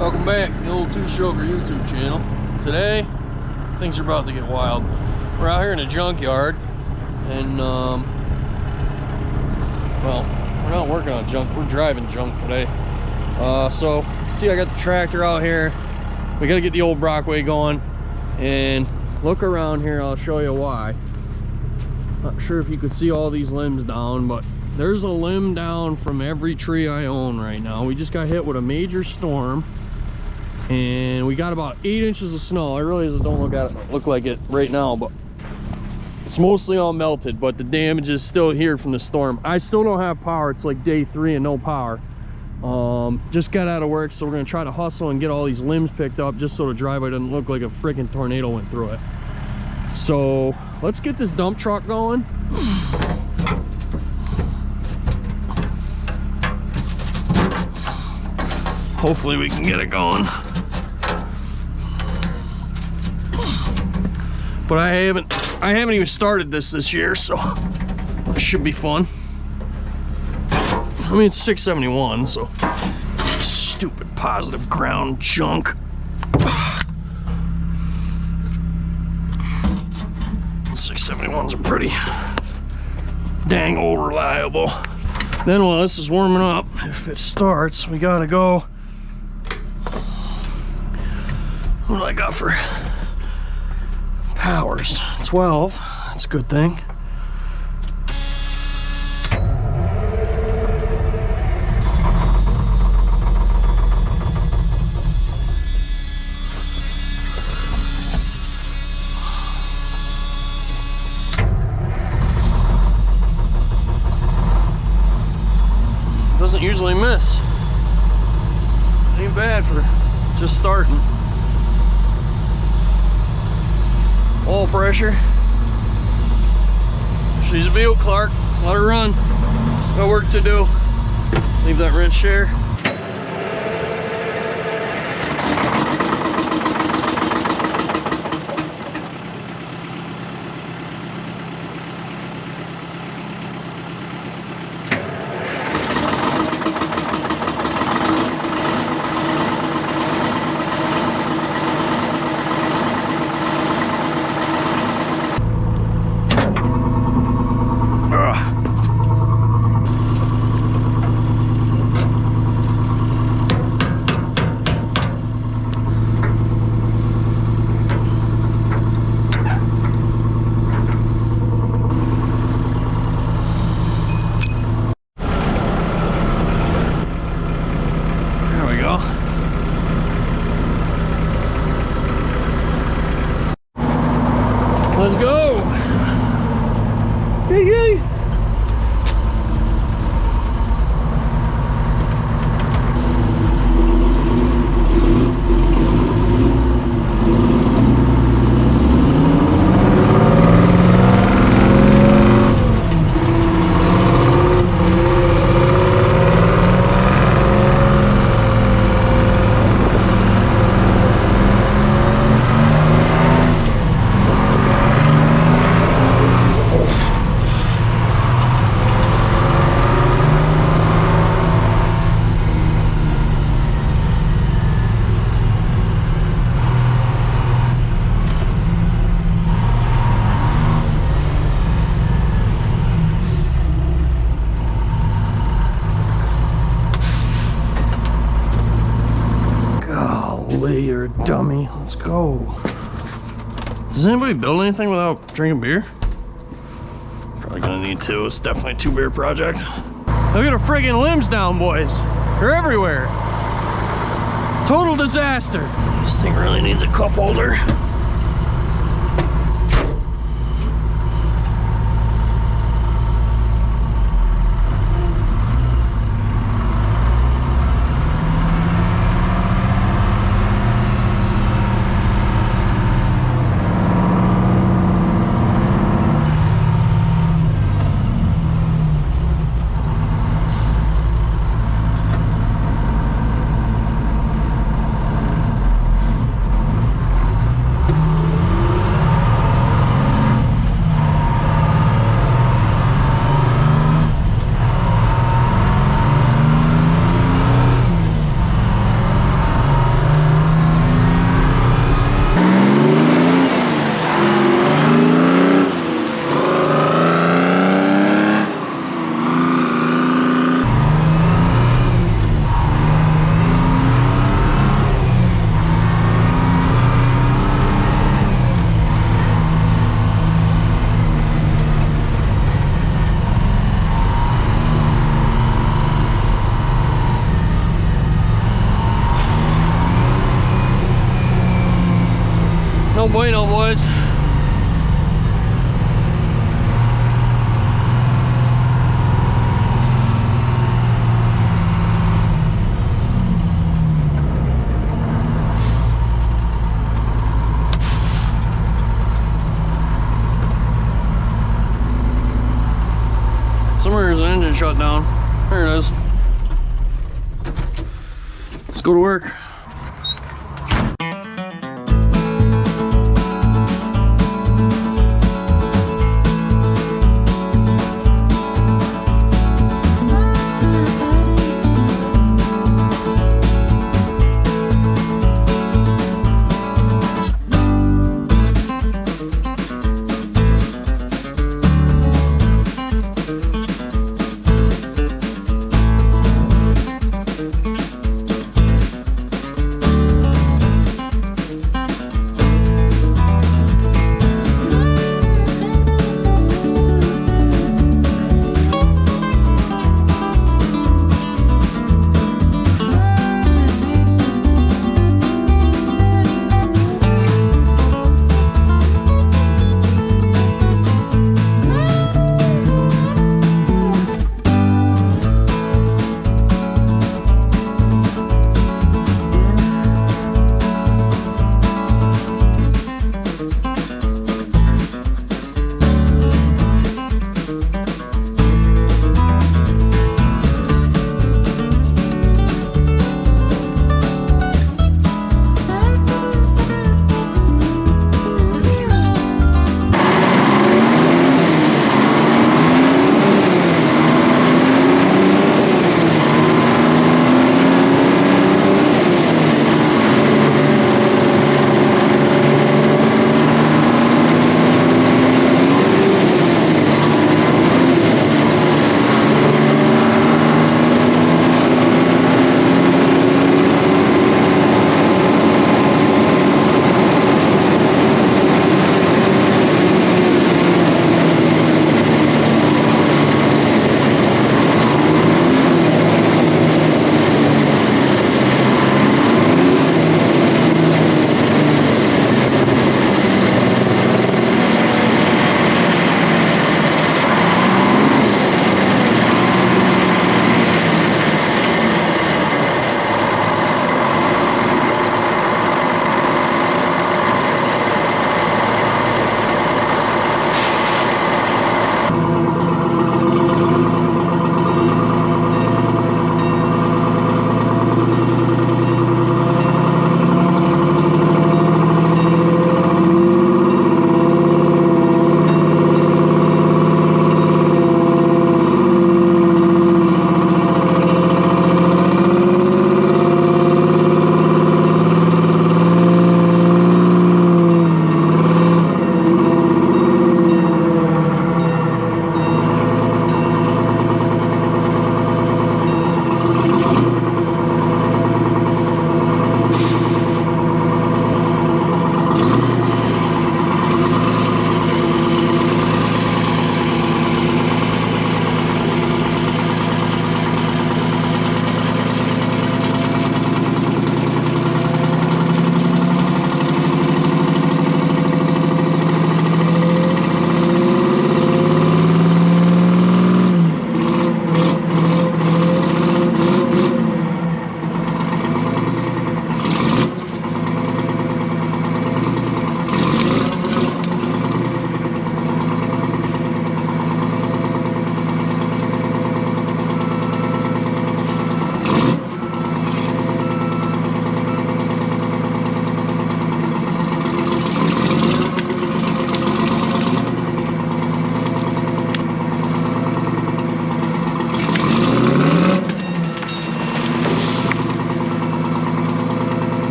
Welcome back to the old Two-Stroker YouTube channel. Today, things are about to get wild. We're out here in a junkyard, and well, we're not working on junk, we're driving junk today. So, see, I got the tractor out here. We gotta get the old Brockway going, and look around here, I'll show you why. Not sure if you could see all these limbs down, but there's a limb down from every tree I own right now. We just got hit with a major storm, and we got about 8 inches of snow. I realize it don't look like it right now, but it's mostly all melted, but the damage is still here from the storm. I still don't have power. It's like day 3 and no power. Just got out of work, so we're gonna try to hustle and get all these limbs picked up just so the driveway doesn't look like a freaking tornado went through it. So let's get this dump truck going. Hopefully we can get it going. But I haven't even started this year, so it should be fun. I mean, it's 671, so stupid positive ground junk. 671s are pretty dang old reliable. Then while this is warming up, if it starts, we gotta go. What do I got for powers? 12. That's a good thing. Doesn't usually miss. Ain't bad for just starting. Oil pressure. She's a Beal, Clark. Let her run. Got work to do. Leave that wrench share. Let's go! Hey! You're a dummy. Let's go. Does anybody build anything without drinking beer? Probably gonna need to. It's definitely a 2-beer project. Look at the friggin' limbs down, boys. They're everywhere. Total disaster. This thing really needs a cup holder. No bueno, boys. Somewhere there's an engine shut down. There it is. Let's go to work.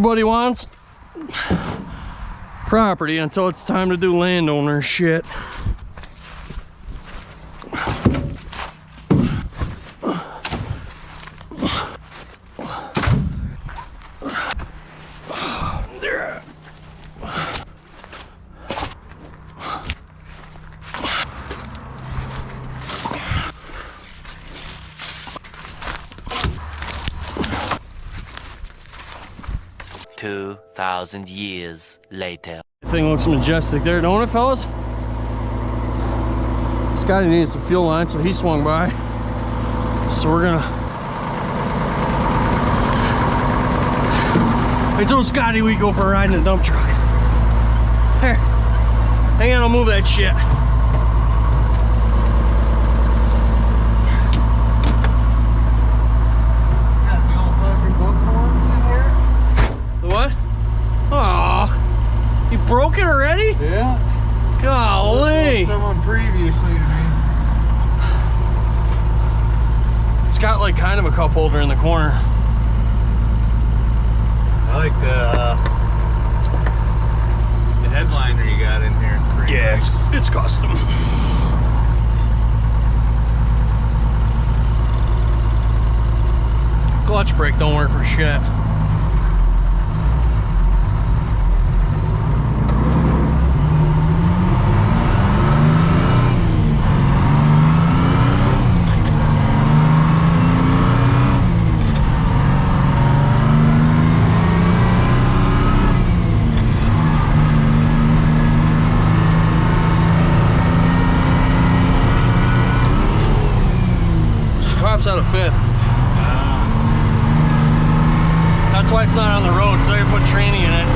everybody wants property until it's time to do landowner shit. There. 2,000 years later. Thing looks majestic there, don't it, fellas? Scotty needed some fuel line, so he swung by. So we're gonna... I told Scotty we'd go for a ride in the dump truck. Here, hang on, I'll move that shit. What? Aw, you broke it already? Yeah. Golly. Someone previously to me. It's got like kind of a cup holder in the corner. I like the headliner you got in here. Pretty Yeah, nice. it's custom. Clutch brake don't work for shit. Pops out a fifth. That's why it's not on the road, because I could put tranny in it.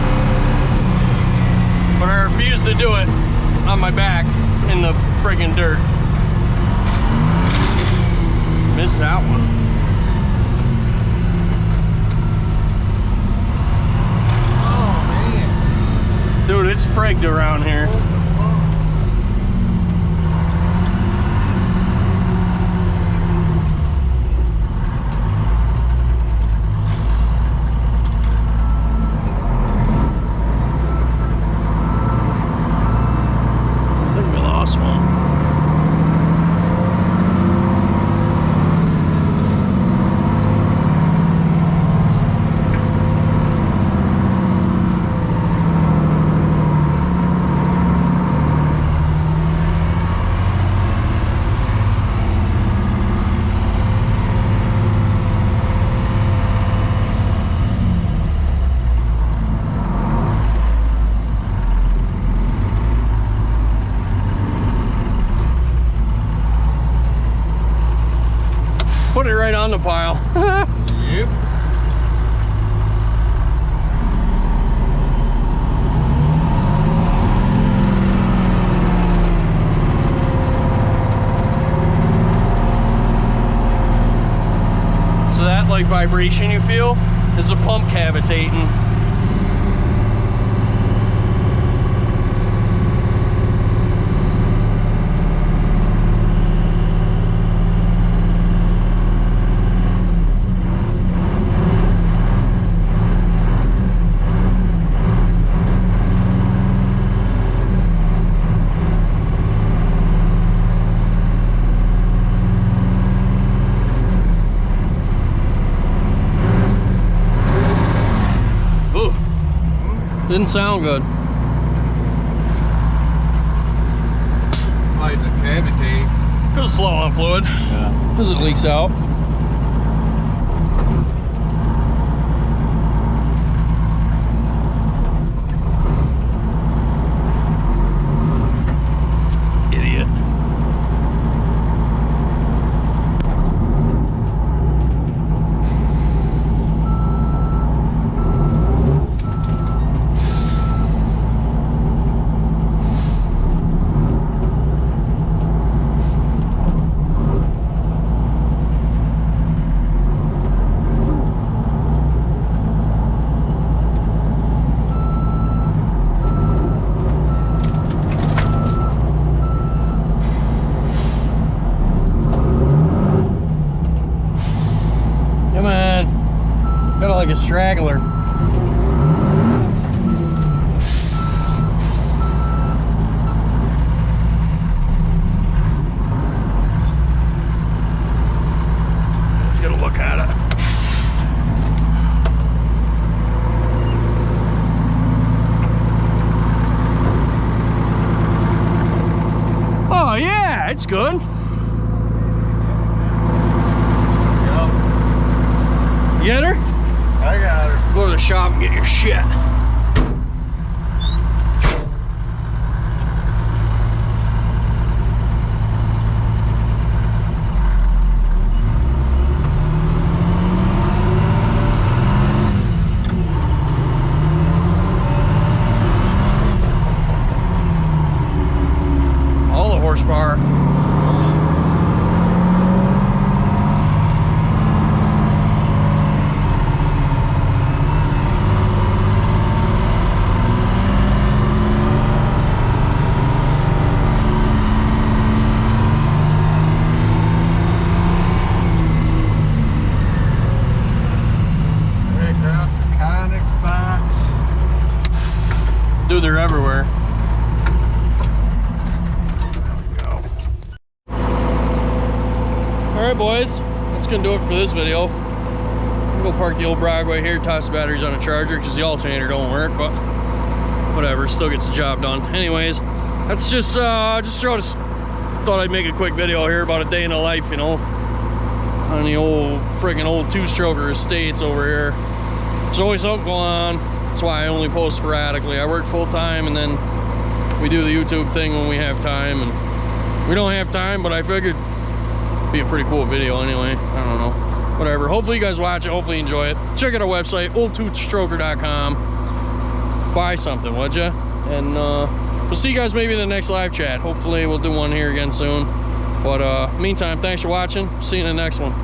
But I refuse to do it on my back in the friggin' dirt. Missed that one. Oh man. Dude, it's frigged around here. Put it right on the pile. Yep. So that like vibration you feel is the pump cavitating. Didn't sound good. Why is it cavity? Because it's low on fluid. Yeah. Because it leaks out. Idiot. Come on. Got like a straggler. it's good. Yep. You get her? I got her. Go to the shop and get your shit. All the horsepower. Dude, they're everywhere. Alright boys, that's gonna do it for this video. I'm gonna go park the old Brockway here, toss the batteries on a charger because the alternator don't work, but whatever, still gets the job done. Anyways, that's just thought I'd make a quick video here about a day in the life, you know, on the old friggin' old two-stroker estates over here. There's always something going on. That's why I only post sporadically. I work full-time and then we do the YouTube thing when we have time, and we don't have time, but I figured it'd be a pretty cool video anyway. I don't know, whatever. Hopefully you guys watch it, hopefully you enjoy it. Check out our website, oldtwostroker.com. Buy something, would ya? And we'll see you guys maybe in the next live chat. Hopefully we'll do one here again soon, but meantime, thanks for watching. See you in the next one.